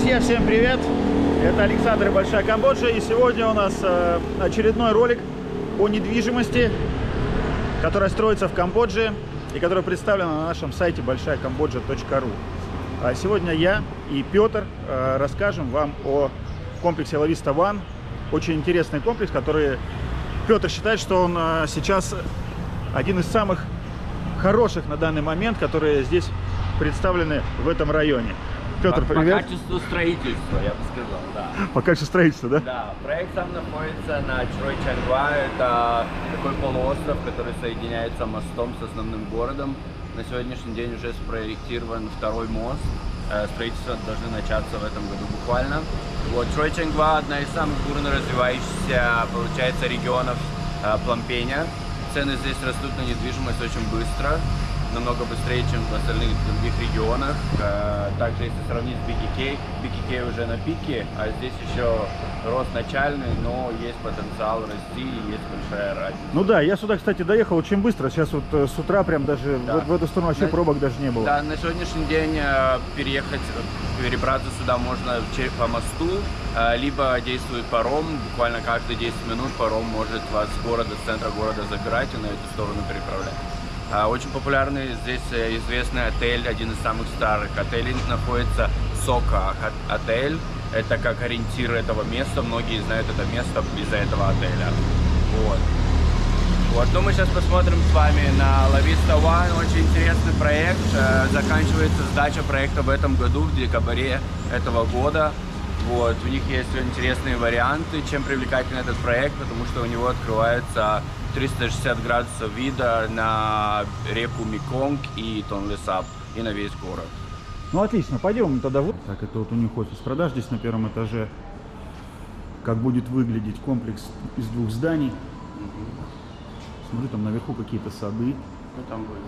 Друзья, всем привет! Это Александр и Большая Камбоджа, и сегодня у нас очередной ролик о недвижимости, которая строится в Камбодже и которая представлена на нашем сайте большаякамбоджа.ру. Сегодня я и Петр расскажем вам о комплексе La Vista One. Очень интересный комплекс, который Петр считает, что он сейчас один из самых хороших на данный момент, которые здесь представлены в этом районе. Петр, привет. По качеству строительства, я бы сказал, да. По качеству строительства, да? Да, проект сам находится на Чрой Чангва. Это такой полуостров, который соединяется мостом с основным городом. На сегодняшний день уже спроектирован второй мост. Строительство должны начаться в этом году буквально. Вот, Чрой Чангва – одна из самых бурно развивающихся, получается, регионов Пномпеня. Цены здесь растут на недвижимость очень быстро. Намного быстрее, чем в остальных других регионах. Также, если сравнить с BKK уже на пике, а здесь еще рост начальный, но есть потенциал расти и есть большая разница. Ну да, я сюда, кстати, доехал очень быстро. Сейчас вот с утра прям даже да. в эту сторону вообще пробок даже не было. Да, на сегодняшний день перебраться сюда можно по мосту, либо действует паром. Буквально каждые 10 минут паром может вас с центра города забирать и на эту сторону переправлять. Очень популярный здесь известный отель, один из самых старых отелей, находится Сока отель. Это как ориентир этого места, многие знают это место из-за этого отеля. Вот. Ну, мы сейчас посмотрим с вами на La Vista One, очень интересный проект. Заканчивается сдача проекта в этом году, в декабре этого года. Вот. У них есть интересные варианты, чем привлекательный этот проект, потому что у него открывается 360 градусов вида на реку Меконг и Тонлесап, и на весь город. Ну отлично, пойдем тогда. Вот. Так, это вот у них офис продаж здесь на первом этаже. Как будет выглядеть комплекс из двух зданий. Смотрю, там наверху какие-то сады. Ну, там будет.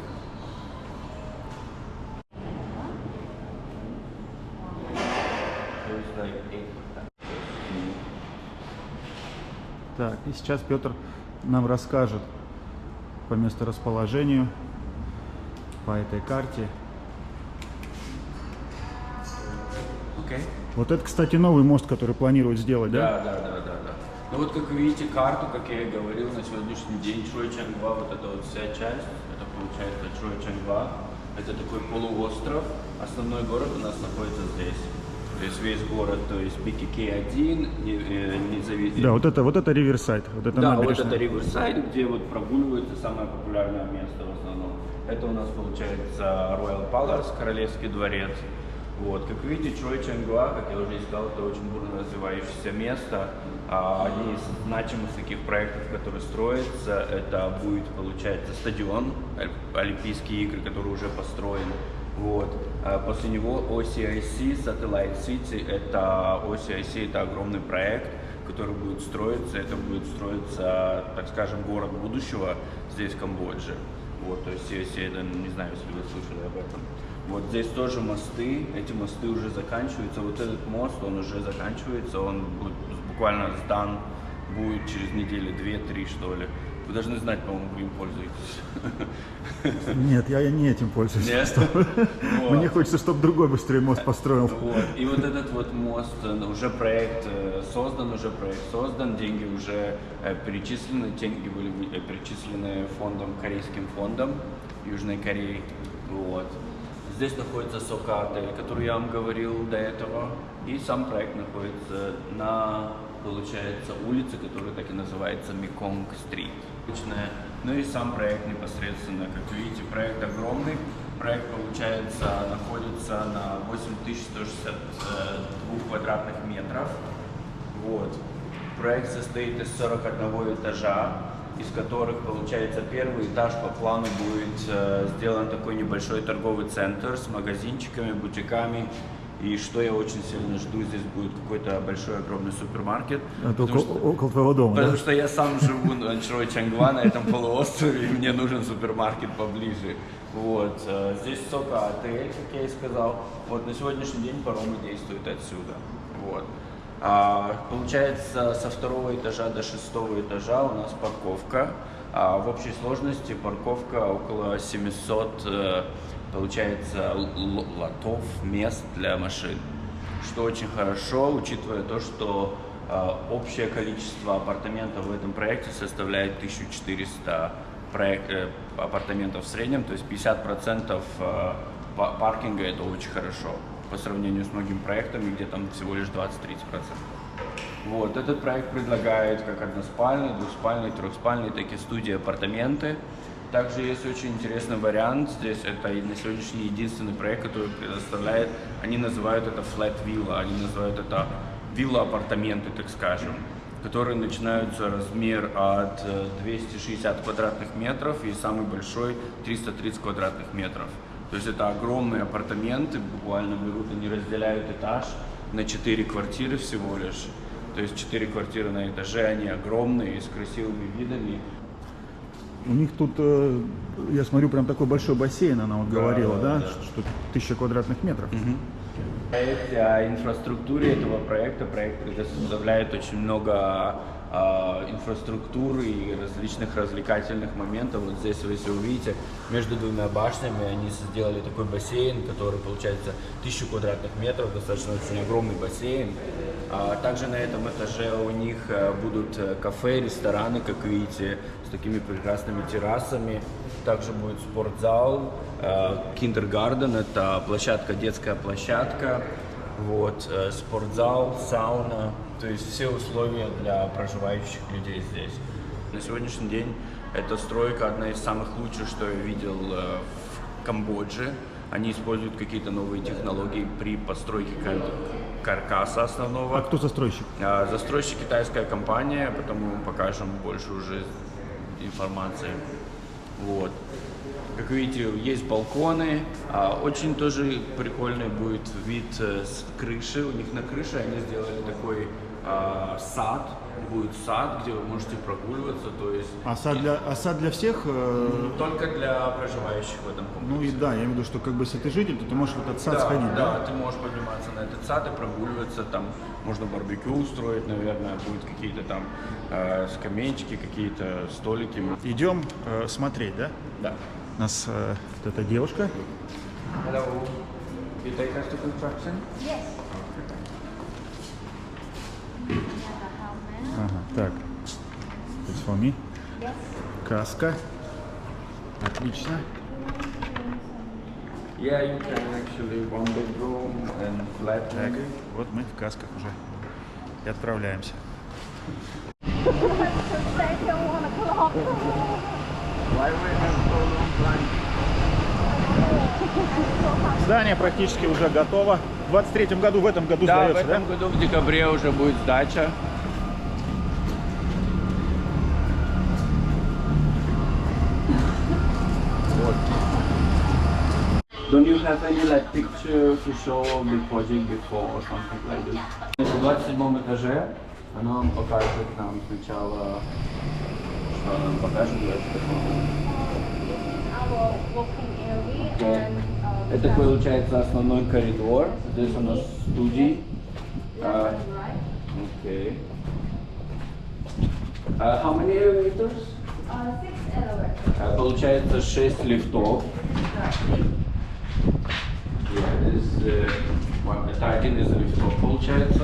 Так, и сейчас Петр нам расскажет по месторасположению, по этой карте. Okay. Вот это, кстати, новый мост, который планируют сделать, да? Да. Ну вот, как вы видите, карту, как я и говорил, на сегодняшний день Чрой Чангва, вот эта вот вся часть, это получается Чрой Чангва, это такой полуостров, основной город у нас находится здесь. То есть весь город, то есть BKK-1, независимый. Да, вот это Риверсайд, вот это да, набережная. вот это Риверсайд, где вот прогуливается самое популярное место в основном. Это у нас получается Royal Palace, Королевский дворец. Вот, как видите, Чрой Чангва, как я уже сказал, это очень бурно развивающееся место. Одни из значимых таких проектов, которые строятся, это будет, получается, стадион, Олимпийские игры, который уже построен. Вот. После него OCIC, Satellite City, это OCIC, это огромный проект, который будет строиться. Это будет строиться, так скажем, город будущего здесь, в Камбодже. Вот, то есть CIC, это, не знаю, если вы слышали об этом. Вот здесь тоже мосты, эти мосты уже заканчиваются. Вот этот мост, он уже заканчивается, он будет буквально сдан будет через недели 2-3, что ли. Вы должны знать, по-моему, вы им пользуетесь. Нет, я не этим пользуюсь. Нет? Мне хочется, чтобы другой быстрее мост построил. Вот. И вот этот вот мост, уже проект создан, деньги уже перечислены, деньги были перечислены корейским фондом Южной Кореи. Вот. Здесь находится Сока отель, который я вам говорил до этого, и сам проект находится на, получается, улице, которая так и называется Меконг-стрит. Ну и сам проект непосредственно, как вы видите, проект огромный. Проект, получается, находится на 8162 квадратных метров. Вот. Проект состоит из 41 этажа, из которых, получается, первый этаж по плану будет сделан такой небольшой торговый центр с магазинчиками, бутиками. И что я очень сильно жду, здесь будет какой-то большой огромный супермаркет. Это около твоего дома, потому да? что я сам живу на Чрой Чангва, на этом полуострове, и мне нужен супермаркет поближе. Вот. Здесь Сока отель, как я и сказал. Вот на сегодняшний день паромы действуют отсюда. Вот. Получается, со 2 этажа до 6 этажа у нас парковка. В общей сложности парковка около 700, получается, лотов, мест для машин. что очень хорошо, учитывая то, что общее количество апартаментов в этом проекте составляет 1400 апартаментов в среднем, то есть 50% паркинга это очень хорошо по сравнению с многими проектами, где там всего лишь 20-30%. Вот, этот проект предлагает как односпальные, двухспальные, трехспальные, так и студии, апартаменты. Также есть очень интересный вариант, здесь это на сегодняшний день единственный проект, который предоставляет, они называют это flat villa, они называют это вилла-апартаменты, так скажем, которые начинаются размер от 260 квадратных метров и самый большой 330 квадратных метров. То есть это огромные апартаменты, буквально берут, они разделяют этаж на 4 квартиры всего лишь. То есть 4 квартиры на этаже, они огромные, с красивыми видами. У них тут, я смотрю, прям такой большой бассейн, она вот говорила, да? Да. Что 1000 квадратных метров. О инфраструктуре этого проекта. Проект предоставляет очень много инфраструктуры и различных развлекательных моментов. Вот здесь, если вы увидите, между двумя башнями они сделали такой бассейн, который получается 1000 квадратных метров, достаточно очень огромный бассейн. Также на этом этаже у них будут кафе, рестораны, как видите, с такими прекрасными террасами. Также будет спортзал, киндергарден, это площадка, детская площадка, вот, спортзал, сауна, то есть все условия для проживающих людей здесь. На сегодняшний день эта стройка одна из самых лучших, что я видел в Камбодже. Они используют какие-то новые технологии при постройке каркаса основного. А кто застройщик? Застройщик китайская компания, потом мы покажем больше уже информации. Вот. Как видите, есть балконы. Очень тоже прикольный будет вид с крыши. У них на крыше они сделали такой сад. Будет сад, где вы можете прогуливаться. То есть сад для всех? Только для проживающих в этом комплексе. Ну и да, я имею в виду, что как бы если ты житель, то ты можешь в этот сад сходить, да? Да, ты можешь подниматься на этот сад и прогуливаться. Там можно барбекю устроить, наверное, будут какие-то там скамеечки, какие-то столики. Идем смотреть, да? Да. У нас вот эта девушка. Hello. You take us to construction? Yes. Ага, так. It's for me. Yes. Каска. Отлично. Yeah, you can actually one bedroom and flat. Так, вот мы в касках уже. И отправляемся. Why we have so long time? Здание практически уже готово. В 23-м году, в этом году Да, в сдается, этом году в декабре уже будет сдача. Вот. Don't you have any like picture to show the project before or something like this? На 27 этаже она вам покажет нам сначала, что она нам покажет. Our working area and Это получается основной коридор. Здесь у нас студии. right? Okay. How many elevators? 6 elevators. Получается 6 лифтов. Это один из лифтов получается.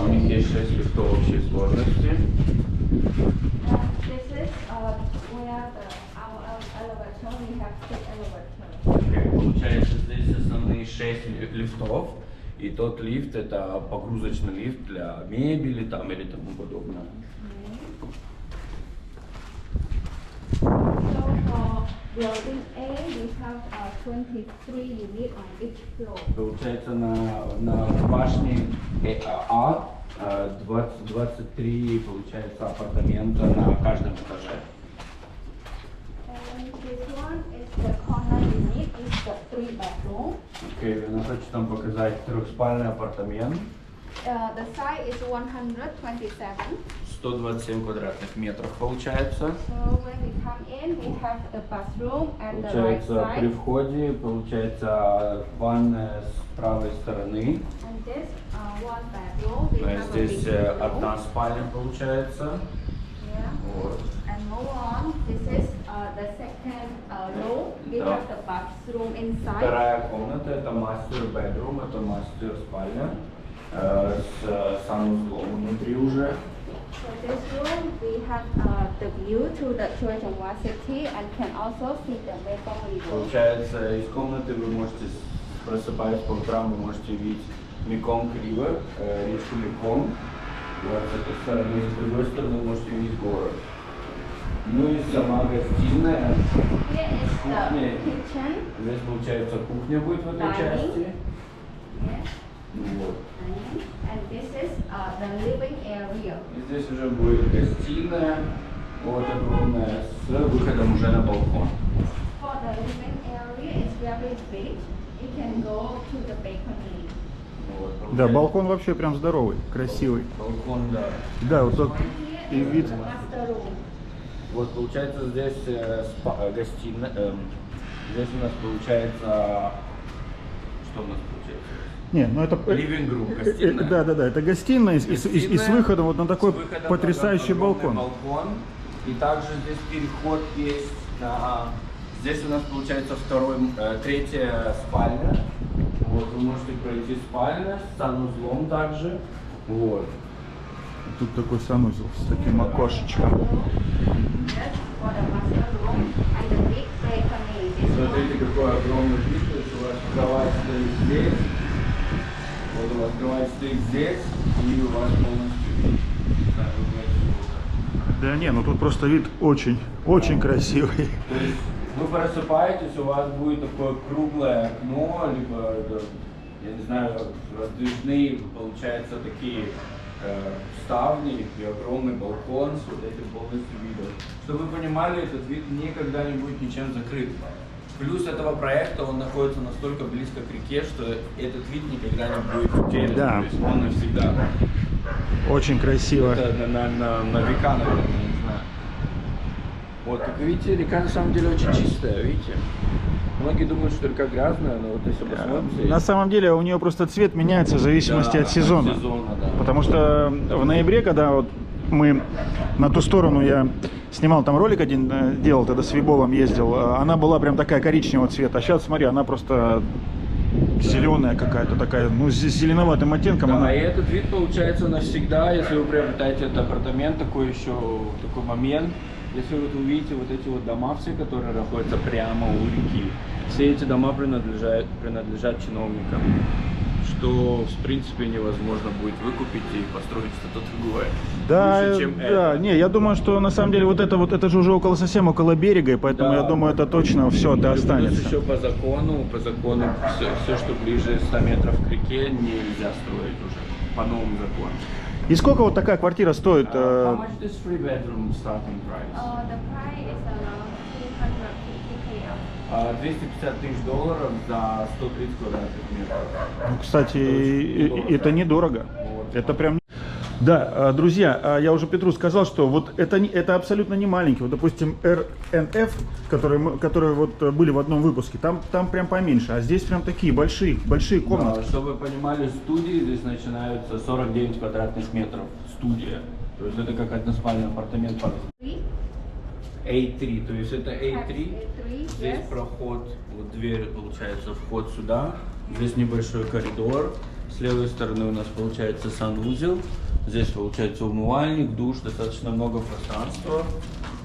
У них есть 6 лифтов общей сложности. This is where our elevator. We have 6 elevators. Получается здесь основные 6 лифтов. И тот лифт это погрузочный лифт для мебели там или тому подобное. So for building A, we have 23 units on each floor. Получается на башне А 23 получается апартамента на каждом этаже. And this one is the corner unit. Is the 3 bedroom. Окей, она хочет нам показать трехспальный апартамент. The size is 127. 127 квадратных метров получается. So when we come in, we have the bathroom at the right Получается при side. входе получается ванная с правой стороны. And this one bedroom. We have a Здесь big room. одна спальня получается. Yeah. Вот. And move on. This is the second room. We Да. have the bathroom inside. Вторая комната, это мастер bedroom, это мастер спальня с санузлом внутри уже. For this room, we have the view to the Churchanghua city and can also see the Mekong River. Получается, из комнаты вы можете, просыпаясь по утрам, вы можете видеть Меконг Ривер, речку Меконг. Вот с этой стороны, с другой стороны вы можете видеть город. Ну и сама гостиная. Here is Кухня. the kitchen. Здесь, получается, кухня будет в этой Dining. части. Yes. Вот. And this is the living area. И здесь уже будет гостиная, вот огромная, с выходом уже на балкон. For the living area, it's very big. You can go to the balcony. Вот, Да, получается, балкон вообще прям здоровый, красивый. Балкон, да. Да, вот так Here и is вид. the master room. Вот получается здесь гостиная, здесь у нас получается, что у нас получается? Не, ну это... Living room, гостиная. Да, это гостиная и с Гостиная, выходом вот на такой с выходом на потрясающий огромный балкон. балкон. И также здесь переход есть на... Здесь у нас получается третья спальня. Вот, вы можете пройти спальня с санузлом также. Вот. Тут такой санузел с таким окошечком. Yes, for the master room and the big balcony. This one. Смотрите, какой огромный вид. То есть у вас кровать стоит здесь. Вот у вас кровать стоит здесь. И у вас полностью вид. Так, вы знаете, Да не, ну тут просто вид очень красивый. то есть вы просыпаетесь, у вас будет такое круглое окно, либо, я не знаю, раздвижные, получается, такие ставни и огромный балкон с вот этим полностью видом. Чтобы вы понимали, этот вид никогда не будет ничем закрыт. Плюс этого проекта, он находится настолько близко к реке, что этот вид никогда не будет утерян. Да. То есть он навсегда. Очень красиво. Это на века, наверное, не знаю. Вот, как вы видите, река на самом деле очень чистая, видите? Многие думают, что река грязная, но вот если посмотрите... На самом деле у нее просто цвет меняется в зависимости Да, от сезона. да. Потому что в ноябре, когда вот мы на ту сторону, я снимал там ролик один, делал тогда с Виболом, ездил, она была прям такая коричневого цвета. А сейчас, смотри, она просто зеленая какая-то такая, ну, с зеленоватым оттенком. Да, Она... и этот вид получается навсегда, если вы приобретаете этот апартамент, такой момент. Если вы увидите вот эти вот дома все, которые находятся прямо у реки, все эти дома принадлежат чиновникам, что в принципе невозможно будет выкупить и построить что-то другое. Да, Лучше, чем да, это. не, я думаю, что на самом деле вот это же уже совсем около берега, и поэтому Да. я думаю, это точно все это Плюс останется. еще по закону все, что ближе 100 метров к реке, нельзя строить уже по новому закону. И сколько вот такая квартира стоит? How much is 3-bedroom starting price? The price is around 250K. $250 тысяч за 130 квадратных метров. Ну, кстати, Очень это недорого. Вот. Это прям... Да, друзья, я уже Петру сказал, что вот это абсолютно не маленький. Вот, допустим, RNF, которые вот были в одном выпуске, там прям поменьше, а здесь прям такие большие комнаты. Да, чтобы вы понимали, студии здесь начинаются 49 квадратных метров. Студия. То есть это как односпальный апартамент. A3, то есть это A3. Здесь Yes. проход, вот дверь, получается, вход сюда. Здесь небольшой коридор. С левой стороны у нас получается санузел. Здесь получается умывальник, душ, достаточно много пространства.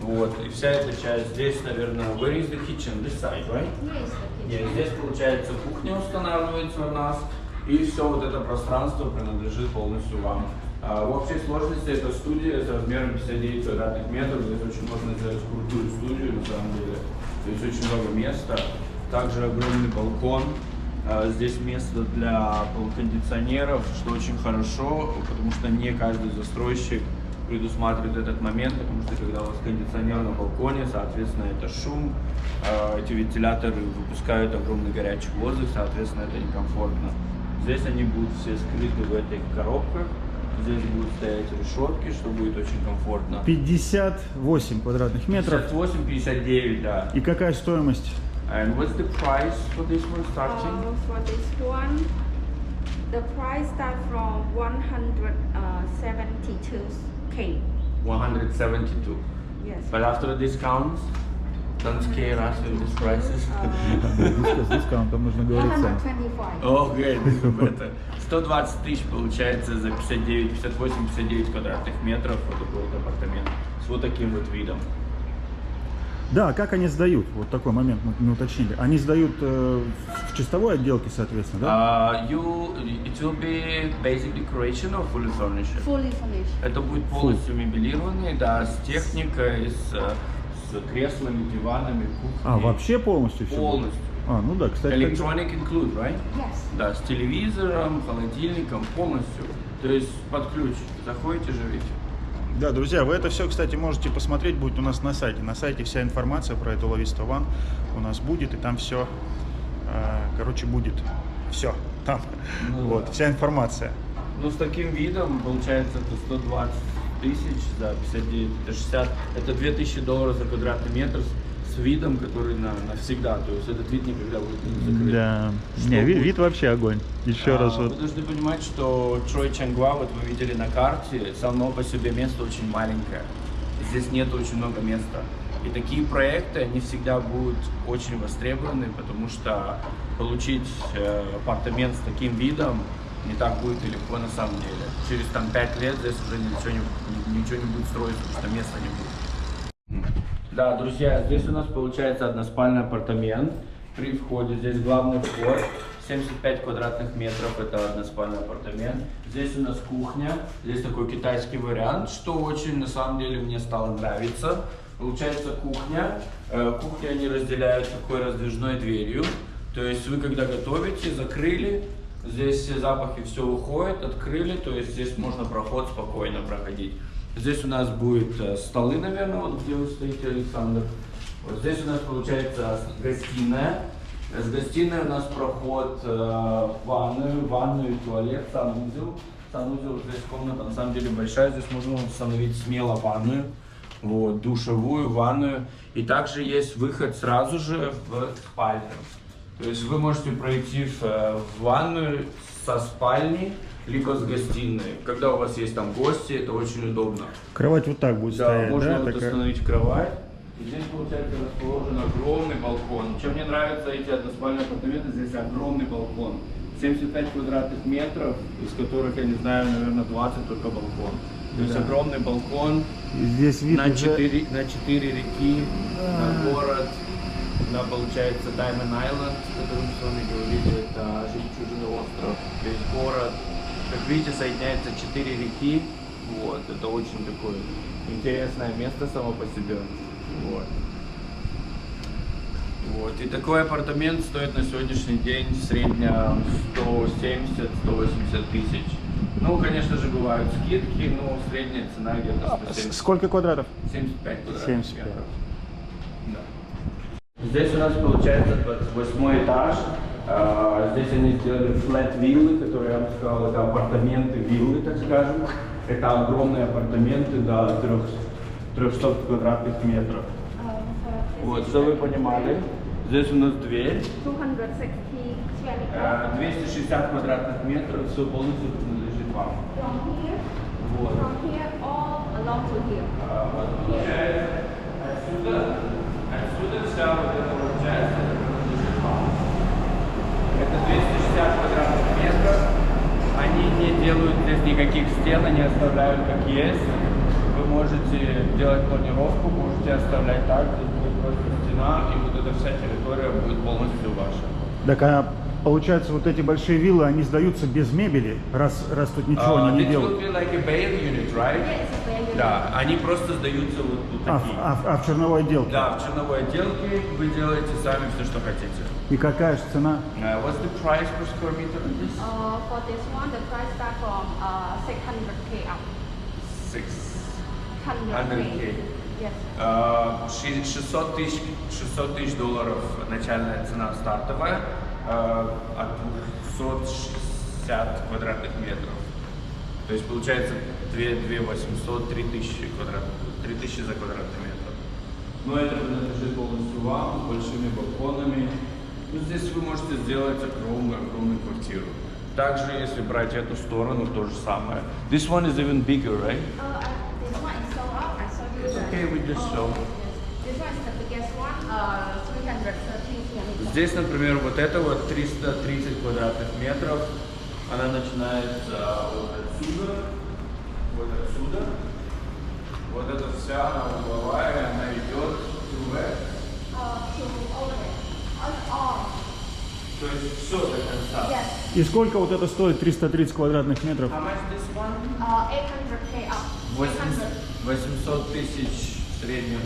Вот, и вся эта часть здесь, наверное, where is the kitchen? This side, right? Yes, the Нет, здесь, получается, кухня устанавливается у нас. И все вот это пространство принадлежит полностью вам. В общей сложности это студия с размером 59 квадратных метров. Здесь очень можно сделать крутую студию, на самом деле. Здесь очень много места. Также огромный балкон. Здесь место для кондиционеров, что очень хорошо, потому что не каждый застройщик предусматривает этот момент, потому что когда у вас кондиционер на балконе, соответственно, это шум, эти вентиляторы выпускают огромный горячий воздух, соответственно, это некомфортно. Здесь они будут все скрыты в этих коробках, здесь будут стоять решетки, что будет очень комфортно. 58 квадратных метров. 58-59, да. И какая стоимость? And what's the price for this one starting? For this one, the price start from 172K. 172. Yes. But after discounts, Don't scare us with these prices. С дискаунтом нужно говорить цену. 125. Окей, это 120 тысяч получается за 58-59 квадратных метров вот такой вот апартамент с вот таким вот видом. Да, как они сдают? Вот такой момент мы не уточнили. Они сдают в чистовой отделке, соответственно, да? It will be basic decoration or fully furnished? Fully furnished. Это будет полностью мебелированный, да, с техникой, с креслами, диванами, кухней. А, вообще полностью все? Полностью. А, ну да, кстати. Electronic include, right? Yes. Да, с телевизором, холодильником, полностью. То есть под ключ. Заходите, живите. Да, друзья, вы это все, кстати, можете посмотреть, будет у нас на сайте. На сайте вся информация про эту La Vista One у нас будет, и там все, короче, будет все там. Ну, Вот, да. вся информация. Ну, с таким видом, получается, это 120 тысяч за 59, это 60, это $2000 за квадратный метр с видом, который навсегда, то есть этот вид никогда будет не закрыт. Да, Что не, будет? вид вообще огонь. Еще раз Вы вот. должны понимать, что Чой Чангва, вот вы видели на карте, само по себе место очень маленькое. Здесь нет очень много места. И такие проекты, они всегда будут очень востребованы, потому что получить апартамент с таким видом не так будет и легко на самом деле. Через там 5 лет здесь уже ничего не будет строиться, потому что места не будет. Да, друзья, здесь у нас получается односпальный апартамент. При входе здесь главный вход, 75 квадратных метров, это односпальный апартамент. Здесь у нас кухня, здесь такой китайский вариант, что очень на самом деле мне стало нравиться. Получается кухня, кухню они разделяют такой раздвижной дверью. То есть вы когда готовите, закрыли, здесь все запахи все уходят, открыли, то есть здесь можно проход спокойно проходить. Здесь у нас будет столы, наверное, вот где вы стоите, Александр. Вот здесь у нас получается гостиная. С гостиной у нас проход в ванную и туалет, санузел. Санузел, здесь комната на самом деле большая, здесь можно установить смело ванную, вот, душевую, ванную. И также есть выход сразу же в спальню. То есть вы можете пройти в ванную со спальни, либо с гостиной. Когда у вас есть там гости, это очень удобно. Кровать вот так будет Да, стоять, можно да? вот такая? установить кровать. И здесь, получается, расположен огромный балкон. Чем мне нравятся эти односпальные апартаменты, здесь огромный балкон. 75 квадратных метров, из которых, я не знаю, наверное, 20 только балкон. То есть огромный балкон И здесь вид на уже... 4 реки, на город, на, получается, Diamond Island, о котором с вами говорили, это жемчужный остров, весь город. Как видите, соединяются 4 реки, вот, это очень такое интересное место само по себе. Вот. Вот. И такой апартамент стоит на сегодняшний день в среднем 170-180 тысяч. Ну, конечно же, бывают скидки, но средняя цена где-то 170. Сколько квадратов? 75 квадратных 75. метров. Да. Здесь у нас получается 28 этаж. Здесь они сделали flat виллы, которые я вам сказал, это апартаменты, виллы, так скажем. Это огромные апартаменты до 300 квадратных метров. Вот, что вы понимали. Здесь у нас дверь. 260 квадратных метров, все полностью принадлежит вам. Вот. Получается, отсюда вся вот эта вот часть, это принадлежит вам. Это 260 квадратных метров. Они не делают здесь никаких стен, они оставляют как есть. Вы можете делать планировку, можете оставлять так, здесь будет просто стена, и вот эта вся территория будет полностью ваша. Так, а получается, вот эти большие виллы, они сдаются без мебели, раз тут ничего они не делают? This will be like a bay unit, right? Да, они просто сдаются вот тут такие. А в черновой отделке? Да, в черновой отделке вы делаете сами все, что хотите. И какая же цена? What's the price per square meter of this? For this one, the price start from 600K up. 100K. Yes. 600 тысяч долларов начальная цена стартовая, от 260 квадратных метров. То есть получается 2800, 3000 за квадратный метр. Но это принадлежит полностью вам, с большими балконами. Ну, здесь вы можете сделать огромную квартиру. Также, если брать эту сторону, то же самое. This one is even bigger, right? This one is sold out. I saw you. It's okay, we just show. This one is the biggest one. 330 square meters. Здесь, например, вот это вот 330 квадратных метров. Она начинается вот отсюда, вот отсюда. Вот эта вся она угловая, она идет вверх. To over there. All. То есть все до конца. Yes. И сколько вот это стоит 330 квадратных метров? How much this one? 800K up. 800. 800 тысяч в среднем.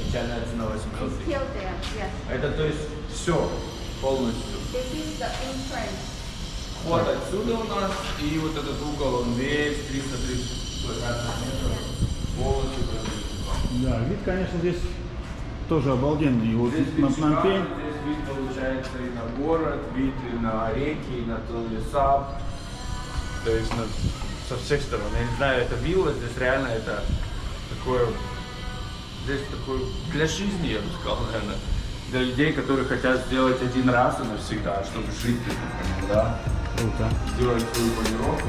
Начальная цена 800 тысяч. Still there. Yes. Это то есть все полностью. This is the entrance. Вход отсюда у нас, и вот этот угол, он весь 330 квадратных метров полностью принадлежит. Да, вид, конечно, здесь тоже обалденный. И вот Здесь на вид Пномпень. шикарный, здесь вид получается и на город, вид и на реки, и на леса. То есть со всех сторон. Я не знаю, это вилла, здесь реально это такое, здесь такое для жизни, я бы сказал, наверное. Для людей, которые хотят сделать один раз и навсегда, чтобы жить, например, да. Круто. Сделать свою планировку.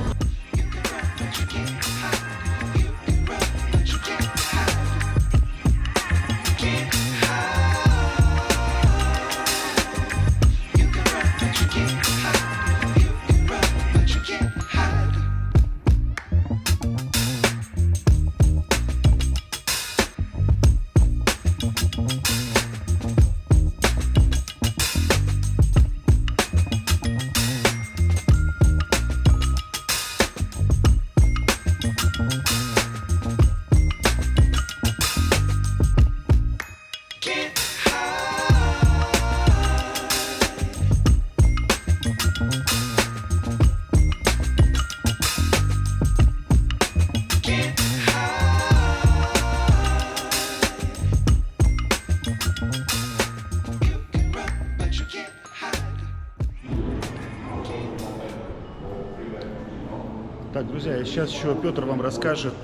Так, друзья, сейчас еще Петр вам расскажет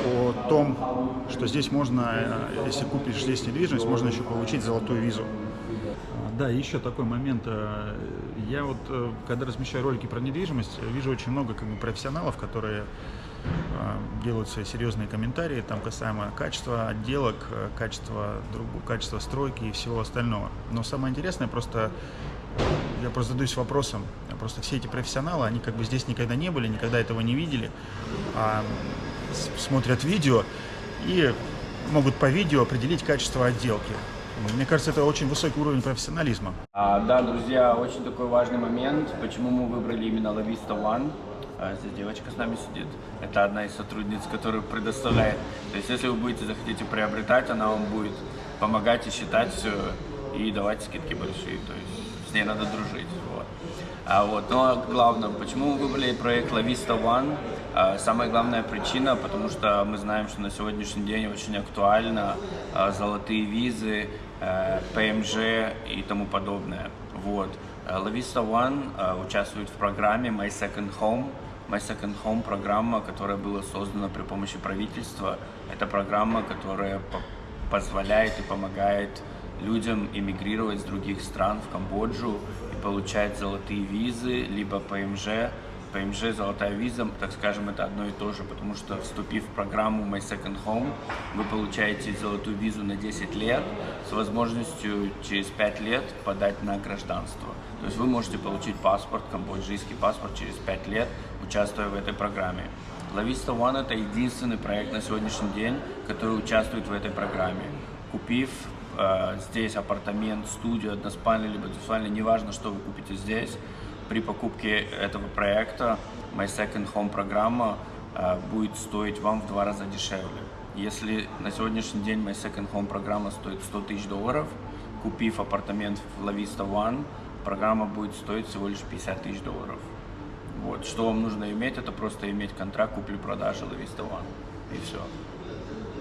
о том, что здесь можно, если купишь здесь недвижимость, можно еще получить золотую визу. Да, и еще такой момент. Я вот, когда размещаю ролики про недвижимость, вижу очень много профессионалов, которые делают свои серьезные комментарии там касаемо качества отделок, качества стройки и всего остального. Но самое интересное, я просто задаюсь вопросом, просто все эти профессионалы, они как бы здесь никогда не были, никогда этого не видели, смотрят видео и могут по видео определить качество отделки. Мне кажется, это очень высокий уровень профессионализма. Да, друзья, очень такой важный момент, почему мы выбрали именно La Vista One. Здесь девочка с нами сидит. Это одна из сотрудниц, которая предоставляет. То есть, если вы захотите приобретать, она вам будет помогать и считать все, и давать скидки большие. То есть, с ней надо дружить. Вот. Но главное, почему мы выбрали проект La Vista One? Самая главная причина, потому что мы знаем, что на сегодняшний день очень актуально золотые визы, ПМЖ и тому подобное. Вот. La Vista One участвует в программе My Second Home. My Second Home программа, которая была создана при помощи правительства. Это программа, которая позволяет и помогает людям эмигрировать с других стран в Камбоджу и получать золотые визы, либо ПМЖ. ПМЖ, золотая виза, так скажем, это одно и то же, потому что, вступив в программу My Second Home, вы получаете золотую визу на 10 лет с возможностью через 5 лет подать на гражданство. То есть вы можете получить паспорт, камбоджийский паспорт через 5 лет, участвуя в этой программе. La Vista One – это единственный проект на сегодняшний день, который участвует в этой программе. Купив здесь апартамент, студию, односпальный либо двуспальный, неважно, что вы купите здесь, при покупке этого проекта My Second Home программа будет стоить вам в 2 раза дешевле. Если на сегодняшний день My Second Home программа стоит $100 000, купив апартамент в La Vista One, программа будет стоить всего лишь $50 000. Вот. Что вам нужно иметь, это просто иметь контракт купли-продажи La Vista One. И все.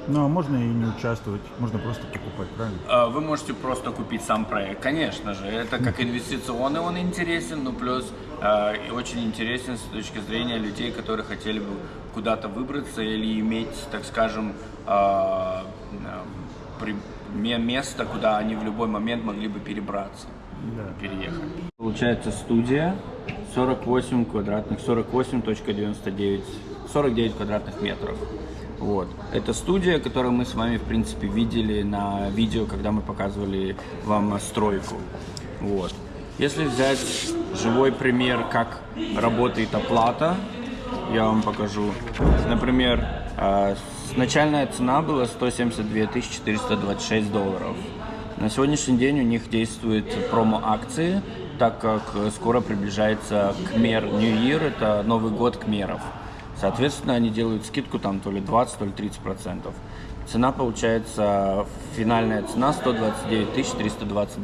Ну, а можно и не участвовать, можно просто покупать, правильно? Вы можете просто купить сам проект, конечно же. Это как инвестиционный, он интересен, но плюс очень интересен с точки зрения людей, которые хотели бы куда-то выбраться или иметь, так скажем, место, куда они в любой момент могли бы перебраться, переехать. Получается студия 48 квадратных, 48.99, 49 квадратных метров. Вот. Это студия, которую мы с вами, в принципе, видели на видео, когда мы показывали вам стройку. Вот. Если взять живой пример, как работает оплата, я вам покажу. Например, начальная цена была $172 426. На сегодняшний день у них действуют промо-акции, так как скоро приближается Кмер New Year, это Новый год кмеров. Соответственно, они делают скидку там то ли 20, то ли 30%. Цена получается, финальная цена $129 320.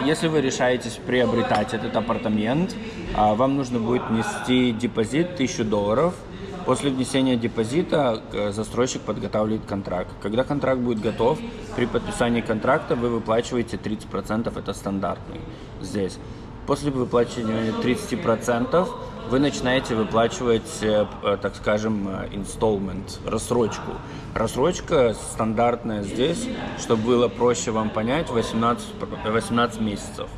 Если вы решаетесь приобретать этот апартамент, вам нужно будет внести депозит $1000. После внесения депозита застройщик подготавливает контракт. Когда контракт будет готов, при подписании контракта вы выплачиваете 30%, это стандартный здесь. После выплачивания 30% вы начинаете выплачивать, так скажем, installment, рассрочку. Рассрочка стандартная здесь, чтобы было проще вам понять, 18 месяцев.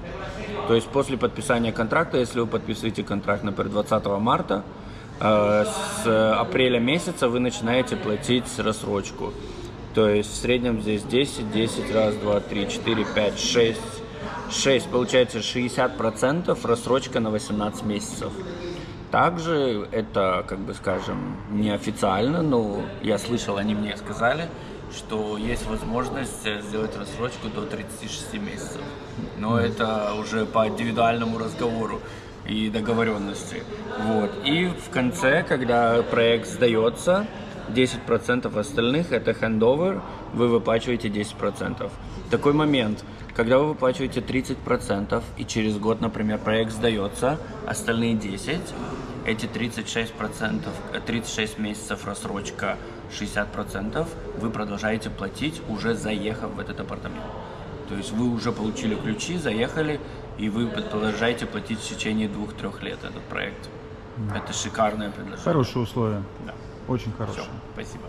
То есть после подписания контракта, если вы подписываете контракт, например, 20 марта, с апреля месяца вы начинаете платить рассрочку. То есть в среднем здесь 10, раз, 2, 3, 4, 5, 6, получается 60% рассрочка на 18 месяцев. Также это, как бы скажем, неофициально, но я слышал, они мне сказали, что есть возможность сделать рассрочку до 36 месяцев. Но это уже по индивидуальному разговору и договоренности. Вот. И в конце, когда проект сдается, 10% остальных это handover, вы выплачиваете 10%. Такой момент, когда вы выплачиваете 30% и через год, например, проект сдается, остальные 10%, эти 36 месяцев рассрочка, 60% вы продолжаете платить, уже заехав в этот апартамент. То есть вы уже получили ключи, заехали, и вы продолжаете платить в течение 2-3 лет этот проект. Это шикарное предложение. Хорошие условия. Да. Очень хорошие. Все, спасибо.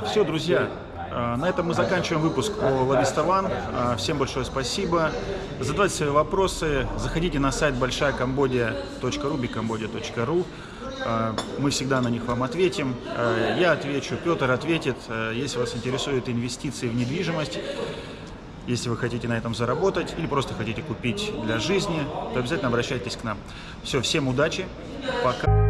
Все, друзья, на этом мы заканчиваем выпуск о Ладистован. Всем большое спасибо. Задавайте свои вопросы. Заходите на сайт большаякамбодия.ру, bigcambodia.ru. Мы всегда на них вам ответим. Я отвечу, Петр ответит. Если вас интересуют инвестиции в недвижимость, если вы хотите на этом заработать или просто хотите купить для жизни, то обязательно обращайтесь к нам. Все, всем удачи. Пока.